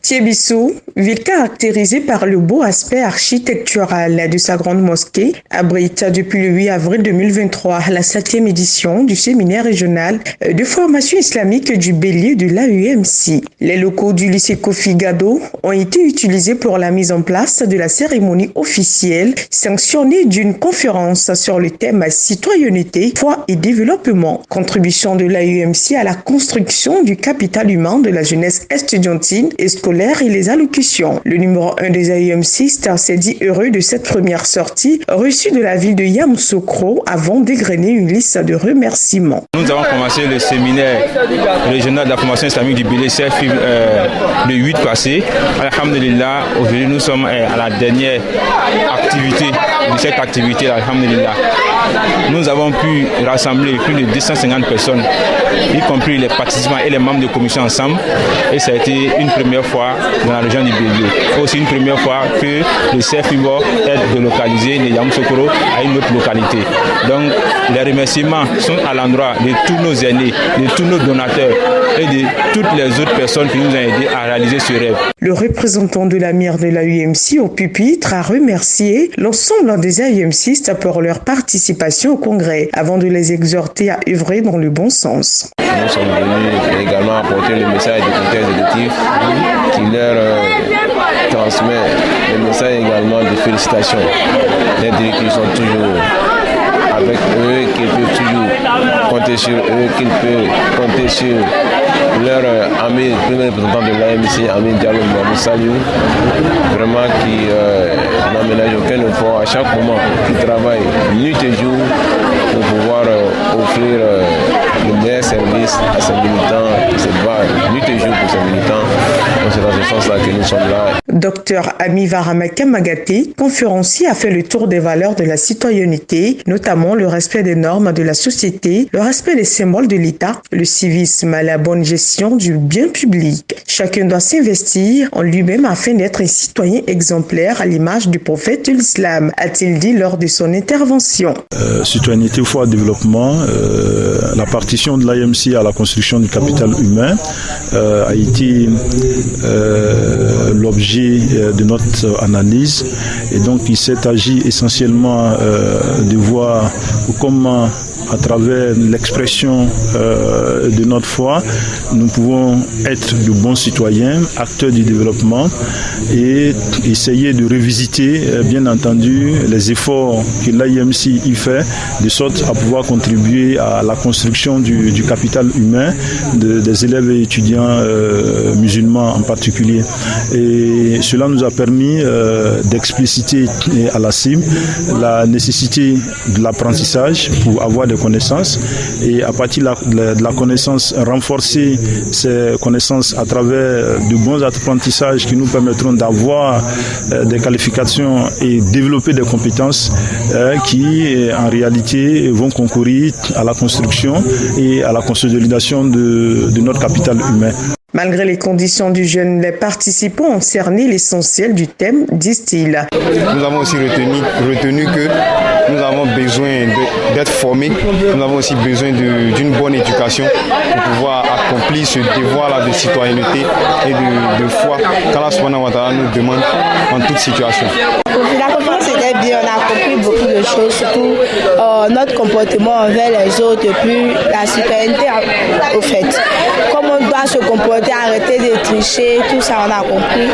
Thiébissou, ville caractérisée par le beau aspect architectural de sa grande mosquée, abrite depuis le 8 avril 2023 la 7e édition du séminaire régional de formation islamique du Bélier de l'AEMC. Les locaux du lycée Kofi Gado ont été utilisés pour la mise en place de la cérémonie officielle sanctionnée d'une conférence sur le thème citoyenneté, foi et développement, contribution de l'AEMC à la construction du capital humain de la jeunesse estudiantine et scolaire et les allocutions. Le numéro 1 des AEMCistes s'est dit heureux de cette première sortie reçue de la ville de Yamoussoukro avant d'égrener une liste de remerciements. Nous avons commencé le séminaire régional de la formation islamique du Bélier le 8 passé. Alhamdulillah, aujourd'hui nous sommes à la dernière activité de cette activité. Alhamdulillah. Nous avons pu rassembler plus de 250 personnes, y compris les participants et les membres de commission ensemble. Et ça a été une première fois dans la région du Bélier. Aussi une première fois que le CFIBO est délocalisé de Yamoussoukro à une autre localité. Donc les remerciements sont à l'endroit de tous nos aînés, de tous nos donateurs et de toutes les autres personnes qui nous ont aidés à réaliser ce rêve. Le représentant de l'AMIR de l'AEMC au pupitre a remercié l'ensemble des AEMCistes pour leur participation au congrès avant de les exhorter à œuvrer dans le bon sens. Nous sommes venus également apporter le message du comité exécutif qui leur transmet le message également de félicitations. Les directeurs sont toujours avec eux, qu'ils peuvent toujours compter sur eux, qu'ils peuvent compter sur leur ami, le premier représentant de l'AMC, Amin Diallo Mohamed Saliou, vraiment qui n'aménage aucun effort à chaque moment, qui travaille nuit et jour pour pouvoir offrir le meilleur service à ses militants, qui se bat nuit et jour pour ses militants. Donc c'est dans ce sens-là que nous sommes là. Docteur Ami Varamaka Magaté, conférencier, a fait le tour des valeurs de la citoyenneté, notamment le respect des normes de la société, le respect des symboles de l'État, le civisme, la bonne gestion du bien public. Chacun doit s'investir en lui-même afin d'être un citoyen exemplaire à l'image du prophète de l'islam, a-t-il dit lors de son intervention. Citoyenneté, foi, développement, la partition de l'AMC à la construction du capital humain a été l'objet de notre analyse, et donc il s'est agi essentiellement de voir comment à travers l'expression de notre foi, nous pouvons être de bons citoyens, acteurs du développement, et essayer de revisiter, bien entendu, les efforts que l'AEMC y fait, de sorte à pouvoir contribuer à la construction du capital humain des élèves et étudiants musulmans en particulier. Et cela nous a permis d'expliciter à la CIM la nécessité de l'apprentissage pour avoir des connaissances, et à partir de la connaissance, renforcer ces connaissances à travers de bons apprentissages qui nous permettront d'avoir des qualifications et développer des compétences qui en réalité vont concourir à la construction et à la consolidation de notre capital humain. Malgré les conditions du jeûne, les participants ont cerné l'essentiel du thème, disent-ils. Nous avons aussi retenu que nous avons besoin d'être formés, nous avons aussi besoin d'une bonne éducation pour pouvoir accomplir ce devoir-là de citoyenneté et de foi qu'Allah subhanahu wa ta'ala nous demande en toute situation. La conférence était bien, on a compris beaucoup de choses, surtout notre comportement envers les autres, puis la citoyenneté au fait. Comment on doit se comporter, arrêter de tricher, tout ça on a compris.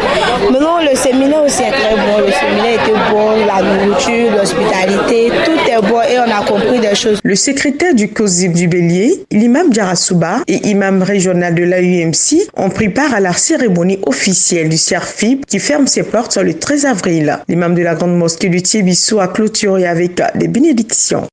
Maintenant le séminaire aussi est très bon, le séminaire était bon, la nourriture, l'hospitalité, tout est bon et on a compris des choses. Le secrétaire du COSIP du Bélier, l'imam Djarasouba et imam régional de l'AEMC ont pris part à la cérémonie officielle du CERFIB qui ferme ses portes le 13 avril. L'imam de la grande mosquée de Thiébissou a clôturé avec des bénédictions.